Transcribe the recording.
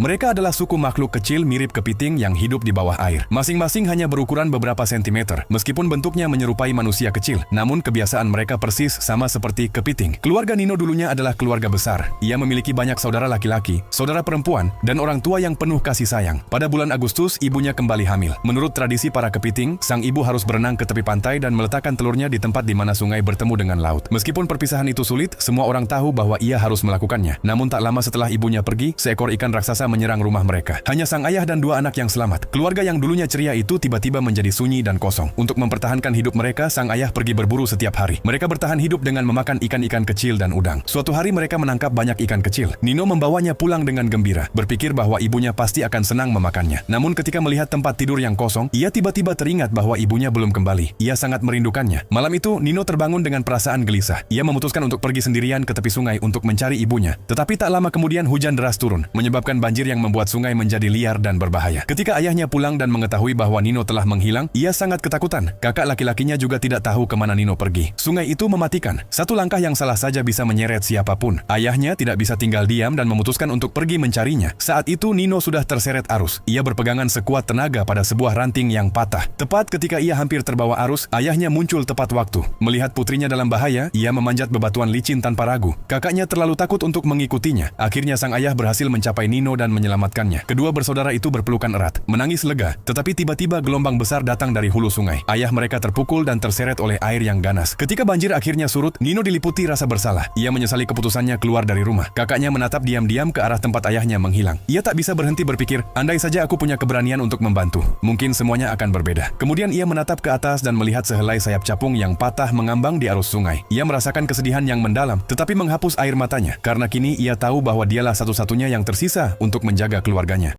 Mereka adalah suku makhluk kecil mirip kepiting yang hidup di bawah air. Masing-masing hanya berukuran beberapa sentimeter. Meskipun bentuknya menyerupai manusia kecil, namun kebiasaan mereka persis sama seperti kepiting. Keluarga Nino dulunya adalah keluarga besar. Ia memiliki banyak saudara laki-laki, saudara perempuan, dan orang tua yang penuh kasih sayang. Pada bulan Agustus, ibunya kembali hamil. Menurut tradisi para kepiting, sang ibu harus berenang ke tepi pantai dan meletakkan telurnya di tempat di mana sungai bertemu dengan laut. Meskipun perpisahan itu sulit, semua orang tahu bahwa ia harus melakukannya. Namun tak lama setelah ibunya pergi, seekor ikan raksasa menyerang rumah mereka. Hanya sang ayah dan dua anak yang selamat. Keluarga yang dulunya ceria itu tiba-tiba menjadi sunyi dan kosong. Untuk mempertahankan hidup mereka, sang ayah pergi berburu setiap hari. Mereka bertahan hidup dengan memakan ikan-ikan kecil dan udang. Suatu hari mereka menangkap banyak ikan kecil. Nino membawanya pulang dengan gembira, berpikir bahwa ibunya pasti akan senang memakannya. Namun ketika melihat tempat tidur yang kosong, ia tiba-tiba teringat bahwa ibunya belum kembali. Ia sangat merindukannya. Malam itu, Nino terbangun dengan perasaan gelisah. Ia memutuskan untuk pergi sendirian ke tepi sungai untuk mencari ibunya. Tetapi tak lama kemudian hujan deras turun, menyebabkan banjir yang membuat sungai menjadi liar dan berbahaya. Ketika ayahnya pulang dan mengetahui bahwa Nino telah menghilang, ia sangat ketakutan. Kakak laki-lakinya juga tidak tahu kemana Nino pergi. Sungai itu mematikan. Satu langkah yang salah saja bisa menyeret siapapun. Ayahnya tidak bisa tinggal diam dan memutuskan untuk pergi mencarinya. Saat itu Nino sudah terseret arus. Ia berpegangan sekuat tenaga pada sebuah ranting yang patah. Tepat ketika ia hampir terbawa arus, ayahnya muncul tepat waktu. Melihat putrinya dalam bahaya, ia memanjat bebatuan licin tanpa ragu. Kakaknya terlalu takut untuk mengikutinya. Akhirnya sang ayah berhasil mencapai Nino dan menyelamatkannya. Kedua bersaudara itu berpelukan erat, menangis lega. Tetapi tiba-tiba gelombang besar datang dari hulu sungai. Ayah mereka terpukul dan terseret oleh air yang ganas. Ketika banjir akhirnya surut, Nino diliputi rasa bersalah. Ia menyesali keputusannya keluar dari rumah. Kakaknya menatap diam-diam ke arah tempat ayahnya menghilang. Ia tak bisa berhenti berpikir, andai saja aku punya keberanian untuk membantu, mungkin semuanya akan berbeda. Kemudian ia menatap ke atas dan melihat sehelai sayap capung yang patah mengambang di arus sungai. Ia merasakan kesedihan yang mendalam, tetapi menghapus air matanya, karena kini ia tahu bahwa dialah satu-satunya yang tersisa untuk menjaga keluarganya.